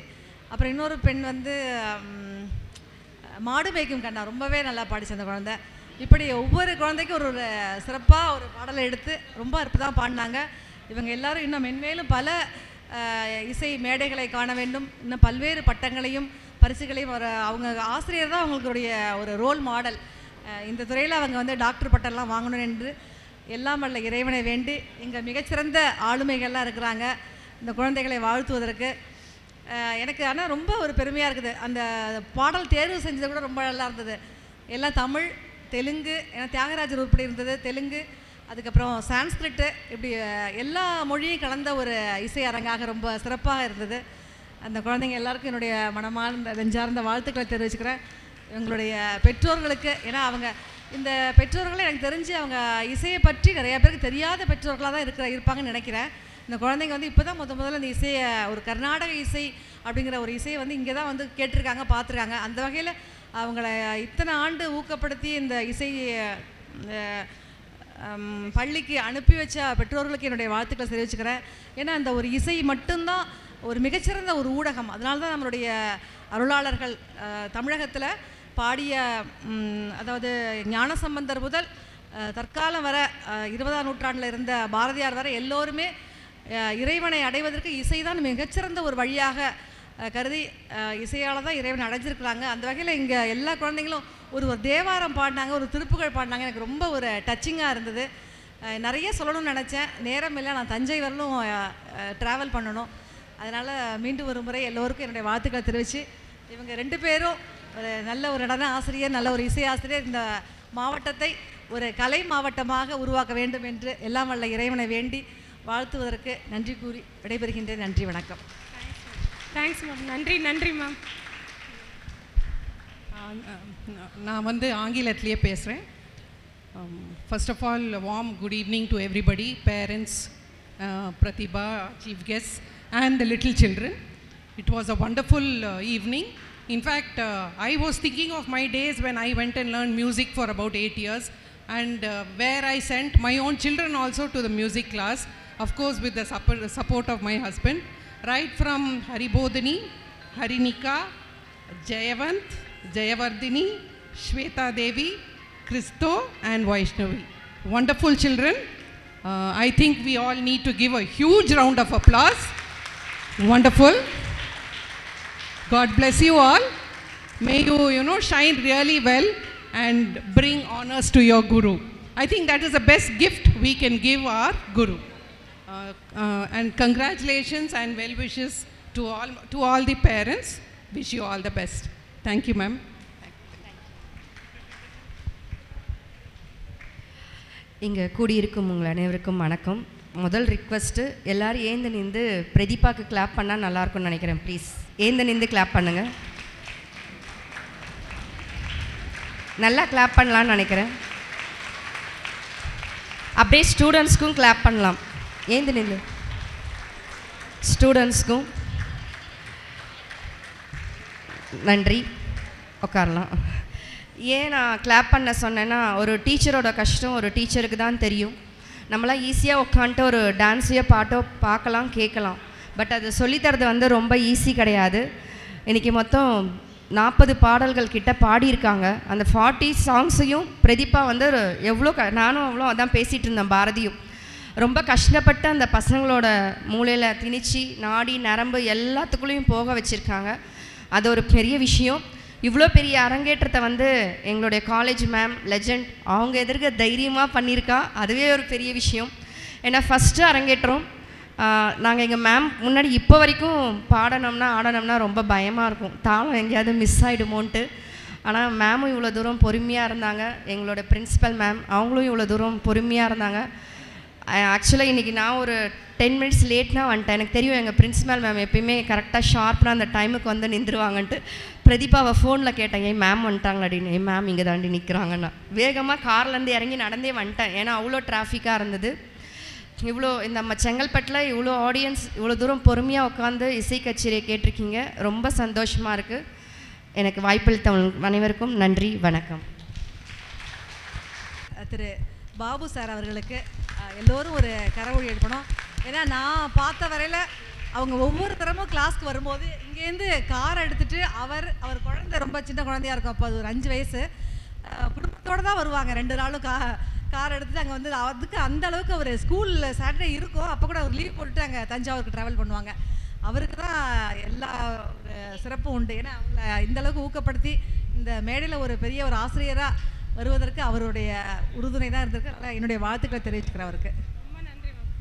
அப்புறம் இன்னொரு பெண் வந்து மாடு மேய்க்கும் கண்ணா ரொம்பவே நல்லா பாடிச்சு அந்த குழந்தை. இப்படி ஒவ்வொரு குழந்தைக்கும் ஒரு ஒரு சிறப்பாக ஒரு பாடலை எடுத்து ரொம்ப அற்புதமாக பாடினாங்க. இவங்க எல்லாரும் இன்னும் மென்மேலும் பல இசை மேடைகளை காண வேண்டும். இன்னும் பல்வேறு பட்டங்களையும் பரிசுகளையும் அவங்க ஆசிரியர் தான் அவங்களுடைய ஒரு ரோல் மாடல். இந்த துறையில் அவங்க வந்து டாக்டர் பட்டம்லாம் வாங்கணும் என்று எல்லாம் வல்ல இறைவனை வேண்டி இங்கே மிகச்சிறந்த ஆளுமைகள்லாம் இருக்கிறாங்க இந்த குழந்தைகளை வாழ்த்துவதற்கு. எனக்கு ஆனால் ரொம்ப ஒரு பெருமையாக இருக்குது. அந்த பாடல் தேர்வு செஞ்சது கூட ரொம்ப நல்லா இருந்தது. எல்லாம் தமிழ், தெலுங்கு, ஏன்னா தியாகராஜர் உருப்படி இருந்தது, தெலுங்கு, அதுக்கப்புறம் சான்ஸ்கிரிட்டு, இப்படி எல்லா மொழியும் கலந்த ஒரு இசை அரங்காக ரொம்ப சிறப்பாக இருந்தது. அந்த குழந்தைங்க எல்லாருக்கும் என்னுடைய மனமார்ந்த நெஞ்சார்ந்த வாழ்த்துக்களை தெரிவிச்சுக்கிறேன். எங்களுடைய பெற்றோர்களுக்கு, ஏன்னா அவங்க இந்த பெற்றோர்களே எனக்கு தெரிஞ்சு அவங்க இசையை பற்றி நிறையா பேருக்கு தெரியாத பெற்றோர்களாக தான் இருப்பாங்கன்னு நினைக்கிறேன். இந்த குழந்தைங்க வந்து இப்போ தான் முதல்ல இந்த இசையை, ஒரு கர்நாடக இசை அப்படிங்கிற ஒரு இசையை வந்து இங்கே தான் வந்து கேட்டிருக்காங்க, பார்த்துருக்காங்க. அந்த வகையில் அவங்கள இத்தனை ஆண்டு ஊக்கப்படுத்தி இந்த இசை பள்ளிக்கு அனுப்பி வச்ச பெற்றோர்களுக்கு என்னுடைய வாழ்த்துக்களை தெரிவிச்சுக்கிறேன். ஏன்னா அந்த ஒரு இசை மட்டும்தான் ஒரு மிகச்சிறந்த ஒரு ஊடகம். அதனால தான் நம்மளுடைய அருளாளர்கள் தமிழகத்தில் பாடிய, அதாவது ஞானசம்பந்தர் முதல் தற்காலம் வர 20ஆம் நூற்றாண்டில் இருந்த பாரதியார் வரை எல்லோருமே இறைவனை அடைவதற்கு இசை தான் மிகச்சிறந்த ஒரு வழியாக கருதி இசையால் தான் இறைவனை அடைஞ்சிருக்கிறாங்க. அந்த வகையில் இங்கே எல்லா குழந்தைங்களும் ஒரு தேவாரம் பாடினாங்க, ஒரு திருப்புகழ் பாடினாங்க. எனக்கு ரொம்ப ஒரு டச்சிங்காக இருந்தது. நிறைய சொல்லணும்னு நினச்சேன், நேரம் இல்லை. நான் தஞ்சை வரலும் ட்ராவல் பண்ணணும். அதனால் மீண்டும் ஒரு முறை எல்லோருக்கும் என்னுடைய வாழ்த்துக்களை தெரிவித்து, இவங்க 2 பேரும் ஒரு நல்ல ஒரு நடன ஆசிரியர், நல்ல ஒரு இசை ஆசிரியர், இந்த மாவட்டத்தை ஒரு கலை மாவட்டமாக உருவாக்க வேண்டும் என்று எல்லாம் வல்ல இறைவனை வேண்டி வாழ்த்துவதற்கு நன்றி கூறி விடைபெறுகின்றேன். நன்றி, வணக்கம். Thanks ma'am. நன்றி நன்றி மேம். நான் வந்து ஆங்கிலத்திலேயே பேசுகிறேன். First of all, a warm good evening to everybody, parents, Pratibha, chief guests, and the little children. It was a wonderful evening. In fact, I was thinking of my days when I went and learned music for about 8 years, and where I sent my own children also to the music class, of course with the support of my husband, right from Haribodhini, Harinika, Jayavant, Jayavardhini, Shweta Devi, Christo and Vaishnavi. Wonderful children. I think we all need to give a huge round of applause. Wonderful. God bless you all. May you shine really well and bring honors to your Guru. I think that is the best gift we can give our Guru. And congratulations and well wishes to all the parents. Wish you all the best. Thank you, ma'am. இங்கே கூடியிருக்கும் உங்கள் அனைவருக்கும் வணக்கம். முதல் request, எல்லோரும் ஏந்து நின்று பிரதீபாவுக்கு clap பண்ணால் நல்லாயிருக்கும்னு நினைக்கிறேன். ப்ளீஸ் ஏந்து நின்று கிளாப் பண்ணுங்கள். நல்லா கிளாப் பண்ணலான்னு நினைக்கிறேன். அப்படியே ஸ்டூடெண்ட்ஸ்க்கும் கிளாப் பண்ணலாம். ஏந்து நின்று ஸ்டூடெண்ட்ஸ்க்கும் நன்றி. உட்காரலாம். ஏன் நான் கிளாப் பண்ண சொன்னேன்னா, ஒரு டீச்சரோட கஷ்டம் ஒரு டீச்சருக்கு தான் தெரியும். நம்மளாம் ஈஸியாக உட்காந்துட்டு ஒரு டான்ஸையோ பாட்டோ பார்க்கலாம், கேட்கலாம். பட் அது சொல்லித்தரது வந்து ரொம்ப ஈஸி கிடையாது. இன்றைக்கி மொத்தம் 40 பாடல்கள் கிட்ட பாடியிருக்காங்க. அந்த 40 சாங்ஸையும் பிரதீபா வந்து எவ்வளோ நானும் அவ்வளோ அதான் பேசிகிட்டு இருந்தேன். பாரதியும் ரொம்ப கஷ்டப்பட்டு அந்த பசங்களோட மூளையில் திணிச்சு நாடி நரம்பு எல்லாத்துக்குள்ளேயும் போக வச்சுருக்காங்க. அது ஒரு பெரிய விஷயம். இவ்வளோ பெரிய அரங்கேற்றத்தை வந்து எங்களுடைய காலேஜ் மேம் லெஜண்ட் அவங்க எதிர்க்க தைரியமாக பண்ணியிருக்கா. அதுவே ஒரு பெரிய விஷயம். ஏன்னா ஃபஸ்ட்டு அரங்கேற்றோம். நாங்கள் எங்கள் மேம் முன்னாடி இப்போ வரைக்கும் பாடணும்னா ஆடணும்னா ரொம்ப பயமாக இருக்கும், தாளம் எங்கேயாவது மிஸ் ஆகிடுமோன்ட்டு. ஆனால் மேமும் இவ்வளோ தூரம் பொறுமையாக இருந்தாங்க. எங்களோட பிரின்ஸிபல் மேம் அவங்களும் இவ்வளோ தூரம் பொறுமையாக இருந்தாங்க. ஆக்சுவலாக இன்றைக்கி நான் ஒரு 10 minutes லேட்னா வந்துட்டேன். எனக்கு தெரியும் எங்கள் பிரின்ஸிபல் மேம் எப்பயுமே கரெக்டாக ஷார்ப்னாக அந்த டைமுக்கு வந்து நின்றுவாங்கன்ட்டு. பிரதீபாவை ஃபோனில் கேட்டேன், ஏன் மேம் வந்துட்டாங்க அப்படின்னு. ஏன் மேம் இங்கே தாண்டி நிற்கிறாங்கன்னா வேகமாக கார்லேருந்து இறங்கி நடந்தே வந்துட்டேன். ஏன்னா அவ்வளோ டிராஃபிக்காக இருந்தது. இவ்வளோ நம்ம செங்கல்பட்டில் இவ்வளோ ஆடியன்ஸ் இவ்வளோ தூரம் பொறுமையாக உட்காந்து இசை கச்சேரியை கேட்டிருக்கீங்க. ரொம்ப சந்தோஷமாக இருக்குது. எனக்கு வாய்ப்பளித்த அனைவருக்கும் நன்றி, வணக்கம். திரு பாபு சார் அவர்களுக்கு எல்லோரும் ஒரு கரவொலி எழுப்பணும். ஏன்னா நான் பார்த்த வரையில் அவங்க ஒவ்வொரு தரமும் கிளாஸ்க்கு வரும்போது இங்கேருந்து கார் எடுத்துகிட்டு அவர் குழந்தை ரொம்ப சின்ன குழந்தையாக இருக்கும். அப்போ அது ஒரு 5 வயசு. குடும்பத்தோடு தான் வருவாங்க. 2 நாளும் கார் எடுத்துகிட்டு அங்கே வந்து அதுக்கு அந்த அளவுக்கு அவர் ஸ்கூலில் சாட்டர்டே இருக்கும். அப்போ கூட அவர் லீவ் போட்டுட்டு அங்கே தஞ்சாவூருக்கு ட்ராவல் பண்ணுவாங்க. அவருக்கு தான் எல்லா சிறப்பும் உண்டு. ஏன்னா அவங்கள இந்தளவுக்கு ஊக்கப்படுத்தி இந்த மேடையில் ஒரு பெரிய ஒரு ஆசிரியராக வருவதற்கு அவருடைய உறுதுணை தான் இருந்திருக்கு. என்னுடைய வாழ்த்துக்களை தெரிவிச்சுக்கிறேன் அவருக்கு. ரொம்ப நன்றி மேம்.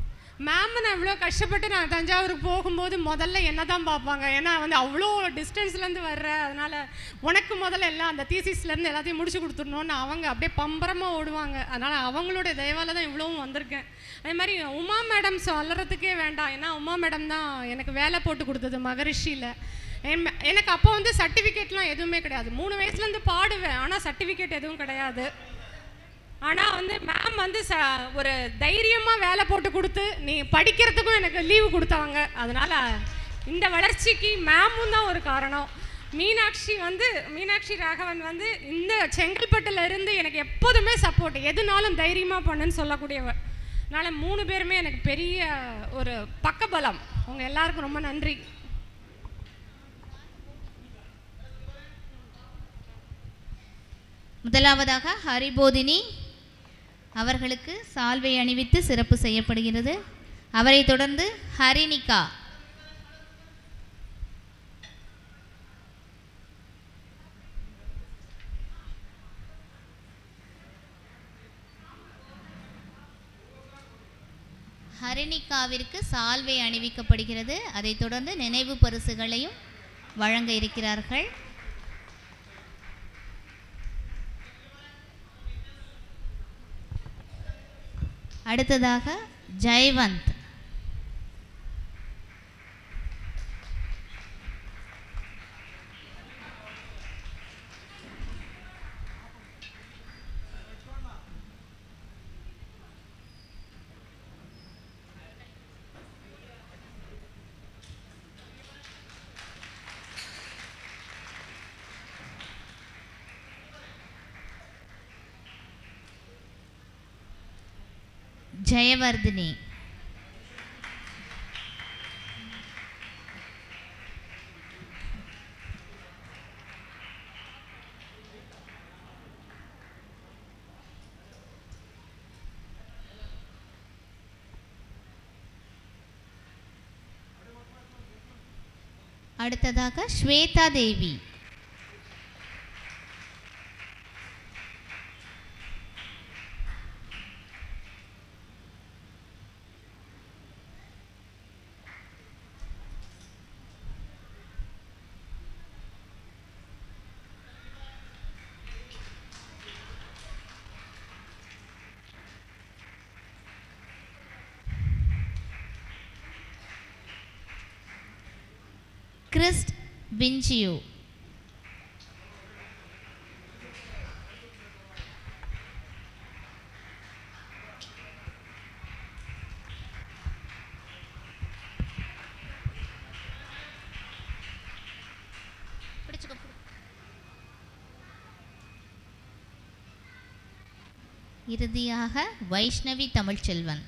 நான் இவ்வளோ கஷ்டப்பட்டு நான் தஞ்சாவூருக்கு போகும்போது முதல்ல என்ன தான் பார்ப்பாங்க. ஏன்னா வந்து அவ்வளோ டிஸ்டன்ஸ்லேருந்து வர்ற, அதனால் உனக்கு முதல்ல எல்லாம் அந்த தீசிஸ்லேருந்து எல்லாத்தையும் முடிச்சு கொடுத்துடணுன்னு அவங்க அப்படியே பம்பரமாக ஓடுவாங்க. அதனால் அவங்களோட தயவால் தான் இவ்வளவும் வந்திருக்கேன். அதே மாதிரி உமா மேடம் சொல்கிறதுக்கே வேண்டாம். ஏன்னா உமா மேடம் தான் எனக்கு வேலை போட்டு கொடுத்தது மகரிஷியில். எனக்கு அப்போ வந்து சர்டிஃபிகேட்லாம் எதுவுமே கிடையாது. 3 வயசுலேருந்து பாடுவேன், ஆனால் சர்டிஃபிகேட் எதுவும் கிடையாது. ஆனால் வந்து மேம் வந்து ஒரு தைரியமாக வேலை போட்டு கொடுத்து நீ படிக்கிறதுக்கும் எனக்கு லீவு கொடுத்தாங்க. அதனால் இந்த வளர்ச்சிக்கு மேமும் தான் ஒரு காரணம். மீனாட்சி ராகவன் வந்து இந்த செங்கல்பட்டில் இருந்து எனக்கு எப்போதுமே சப்போர்ட், எதுனாலும் தைரியமாக பண்ணுன்னு சொல்லக்கூடியவ. அதனால் 3 பேருமே எனக்கு பெரிய ஒரு பக்கபலம். உங்கள் எல்லாருக்கும் ரொம்ப நன்றி. முதலாவதாக ஹரிபோதினி அவர்களுக்கு சால்வை அணிவித்து சிறப்பு செய்யப்படுகிறது. அவரை தொடர்ந்து ஹரிணிகா. ஹரிணிகாவிற்கு சால்வை அணிவிக்கப்படுகிறது. அதைத் தொடர்ந்து நினைவு பரிசுகளையும் வழங்க இருக்கிறார்கள். அடுத்ததாக ஜெயவந்த். ஜெயவர்தினி. அடுத்ததாக ஸ்வேதா தேவி. கிறிஸ்ட் விஞ்சியூ. இறுதியாக வைஷ்ணவி தமிழ்ச்செல்வன்.